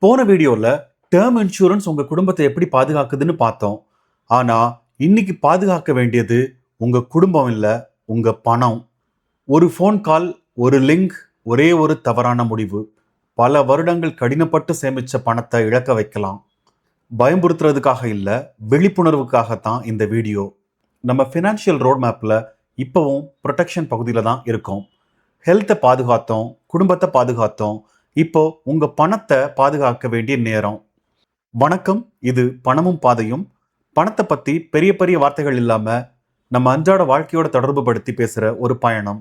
போன வீடியோல term insurance உங்க குடும்பத்தை எப்படி பாதுகாக்குதுன்னு பார்த்தோம். ஆனா இன்னைக்கு பாதுகாக்க வேண்டியது உங்க குடும்பம் இல்ல, உங்க பணம். ஒரு ஃபோன் கால், ஒரு லிங்க், ஒரே ஒரு தவறான முடிவு பல வருடங்கள் கடினப்பட்டு சேமிச்ச பணத்தை இழக்க வைக்கலாம். பயம்புறுத்துறதுக்காக இல்ல, விழிப்புணர்வுக்காகத்தான் இந்த வீடியோ. நம்ம ஃபினான்ஷியல் ரோட் மேப்ல இப்பவும் ப்ரொடெக்ஷன் பகுதியில தான் இருக்கோம். ஹெல்த்தை பாதுகாத்தோம், குடும்பத்தை பாதுகாத்தோம். இப்போ உங்க பணத்தை பாதுகாக்க வேண்டிய நேரம். வணக்கம், இது பணமும் பாதையும். பணத்தை பத்தி பெரிய பெரிய வார்த்தைகள் இல்லாம நம்ம அன்றாட வாழ்க்கையோட தொடர்பு படுத்தி பேசுற ஒரு பயணம்.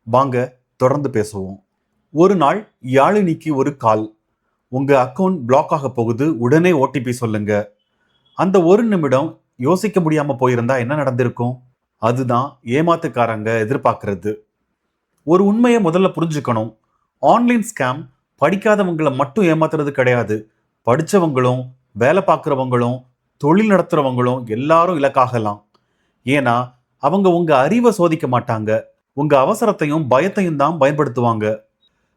வாங்க தொடர்ந்து பேசுவோம். ஒரு நாள் யாழினிக்கு ஒரு கால். உங்க அக்கவுண்ட் பிளாக் ஆக போகுது, உடனே ஓடிபி சொல்லுங்க. அந்த ஒரு நிமிடம் யோசிக்க முடியாம போயிருந்தா என்ன நடந்திருக்கும்? அதுதான் ஏமாத்துக்காரங்க எதிர்பார்க்கறது. ஒரு உண்மையை முதல்ல புரிஞ்சுக்கணும். ஆன்லைன் ஸ்கேம் படிக்காதவங்களை மட்டும் ஏமாத்துறது கிடையாது. படிச்சவங்களும், வேலை பார்க்குறவங்களும், தொழில் நடத்துறவங்களும் எல்லாரும் இலக்காகலாம். ஏன்னா அவங்க உங்க அறிவை சோதிக்க மாட்டாங்க, உங்க அவசரத்தையும் பயத்தையும் தான் பயன்படுத்துவாங்க.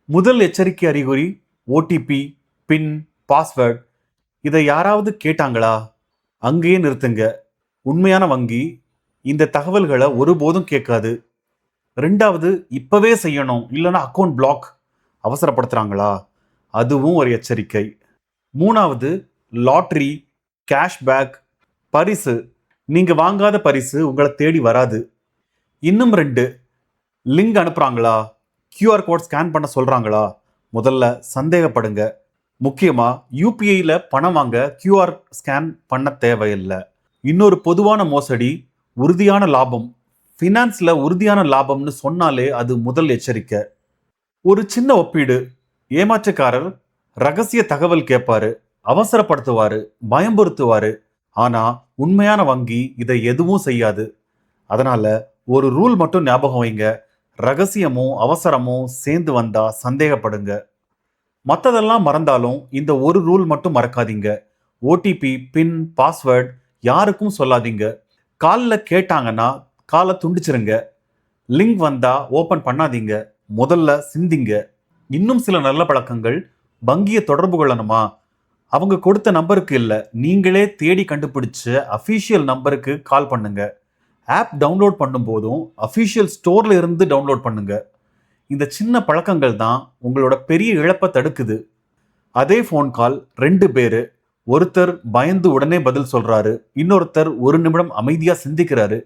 முதல் எச்சரிக்கை அறிகுறி ஓடிபி, பின், பாஸ்வேர்ட். இதை யாராவது கேட்டாங்களா? அங்கேயே நிறுத்துங்க. உண்மையான வங்கி இந்த தகவல்களை ஒருபோதும் கேட்காது. ரெண்டாவது, இப்பவே செய்யணும் இல்லைன்னா அக்கவுண்ட் பிளாக். அவசரப்படுத்துறாங்களா? அதுவும் ஒரு எச்சரிக்கை. மூணாவது, லாட்ரி, கேஷ்பேக், பரிசு. நீங்க வாங்காத பரிசு உங்களை தேடி வராது. இன்னும் ரெண்டு, லிங்க் அனுப்புறாங்களா, கியூஆர் கோட் ஸ்கேன் பண்ண சொல்றாங்களா? முதல்ல சந்தேகப்படுங்க. முக்கியமா யூபிஐல பணம் வாங்க கியூஆர் ஸ்கேன் பண்ண தேவையில்லை. இன்னொரு பொதுவான மோசடி, உறுதியான லாபம். ஃபினான்ஸ்ல உறுதியான லாபம்னு சொன்னாலே அது முதல் எச்சரிக்கை. ஒரு சின்ன ஒப்பீடு. ஏமாற்றுக்காரர் ரகசிய தகவல் கேட்பாரு, அவசரப்படுத்துவாரு, பயம்புறுத்துவாரு. ஆனா உண்மையான வங்கி இதை எதுவும் செய்யாது. அதனால ஒரு ரூல் மட்டும் ஞாபகம் வைங்க. ரகசியமும் அவசரமும் சேர்ந்து வந்தா சந்தேகப்படுங்க. மற்றதெல்லாம் மறந்தாலும் இந்த ஒரு ரூல் மட்டும் மறக்காதீங்க. ஓடிபி, பின், பாஸ்வேர்ட் யாருக்கும் சொல்லாதீங்க. காலில் கேட்டாங்கன்னா காலை துண்டிச்சிருங்க. லிங்க் வந்தா ஓபன் பண்ணாதீங்க. முதல்ல சிந்திங்க. இன்னும் சில நல்ல பழக்கங்கள். வங்கியை தொடர்பு கொள்ளணுமா? அவங்க கொடுத்த நம்பருக்கு இல்லை, நீங்களே தேடி கண்டுபிடிச்ச அஃபீஷியல் நம்பருக்கு கால் பண்ணுங்க. ஆப் டவுன்லோட் பண்ணும் போதும் அஃபீஷியல் ஸ்டோர்ல இருந்து டவுன்லோட் பண்ணுங்க. இந்த சின்ன பழக்கங்கள் தான் உங்களோட பெரிய இழப்பை தடுக்குது. அதே ஃபோன் கால், ரெண்டு பேரு. ஒருத்தர் பயந்து உடனே பதில் சொல்றாரு, இன்னொருத்தர் ஒரு நிமிடம் அமைதியா சிந்திக்கிறாரு.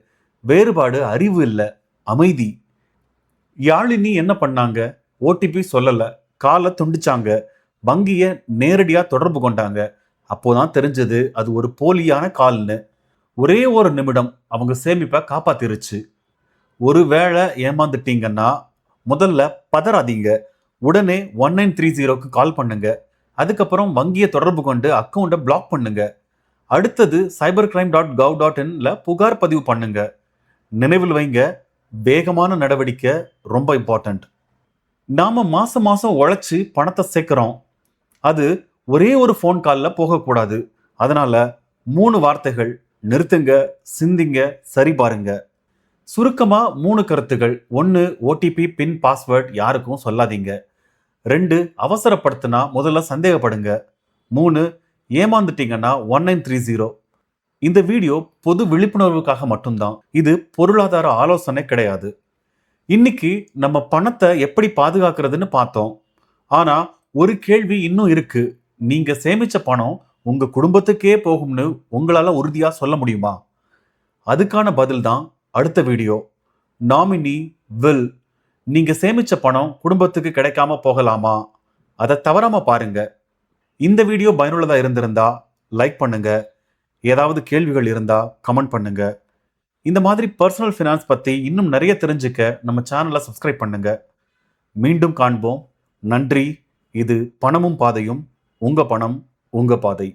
வேறுபாடு அறிவு இல்ல, அமைதி. யாழினி என்ன பண்ணாங்க? ஓடிபி சொல்லல, காலை துண்டிச்சாங்க, வங்கிய நேரடியா தொடர்பு கொண்டாங்க. அப்போதான் தெரிஞ்சது அது ஒரு போலியான கால்னு. ஒரே ஒரு நிமிடம் அவங்க சேமிப்பை காப்பாத்திருச்சு. ஒருவேளை ஏமாந்துட்டீங்கன்னா முதல்ல பதறாதீங்க. உடனே 1930க்கு கால் பண்ணுங்க. அதுக்கப்புறம் வங்கியை தொடர்பு கொண்டு அக்கௌண்ட்டை பிளாக் பண்ணுங்க. அடுத்தது cybercrime.gov.inல புகார் பதிவு பண்ணுங்க. நினைவில் வைங்க, வேகமான நடவடிக்கை ரொம்ப இம்பார்ட்டன்ட். நாம மாசம் மாசம் உழைச்சு பணத்தை சேர்க்கிறோம். அது ஒரே ஒரு ஃபோன் காலில் போகக்கூடாது. அதனால 3 வார்த்தைகள்: நிறுத்துங்க, சிந்திங்க, சரி பாருங்க. சுருக்கமா 3 கருத்துகள். 1, ஓடிபி, பின், பாஸ்வேர்ட் யாருக்கும் சொல்லாதீங்க. 2, அவசரப்படுத்தினா முதல்ல சந்தேகப்படுங்க. 3, ஏமாந்துட்டீங்கன்னா 1930. இந்த வீடியோ பொது விழிப்புணர்வுக்காக மட்டும்தான். இது பொருளாதார ஆலோசனை கிடையாது. இன்னைக்கு நம்ம பணத்தை எப்படி பாதுகாக்கிறதுன்னு பார்த்தோம். ஆனா ஒரு கேள்வி இன்னும் இருக்கு. நீங்க சேமிச்ச பணம் உங்க குடும்பத்துக்கே போகும்னு உங்களால உறுதியா சொல்ல முடியுமா? அதுக்கான பதில் தான் அடுத்த வீடியோ. Nominee will. நீங்க சேமிச்ச பணம் குடும்பத்துக்கு கிடைக்காம போகலாமா? அதை தவறாம பாருங்க. இந்த வீடியோ பயனுள்ளதா இருந்திருந்தா லைக் பண்ணுங்க. ஏதாவது கேள்விகள் இருந்தா கமெண்ட் பண்ணுங்க. இந்த மாதிரி பர்சனல் ஃபினான்ஸ் பத்தி இன்னும் நிறைய தெரிஞ்சுக்க நம்ம சேனலை சப்ஸ்கிரைப் பண்ணுங்க. மீண்டும் காண்போம். நன்றி. இது பணமும் பாதையும். உங்க பணம், உங்க பாதை.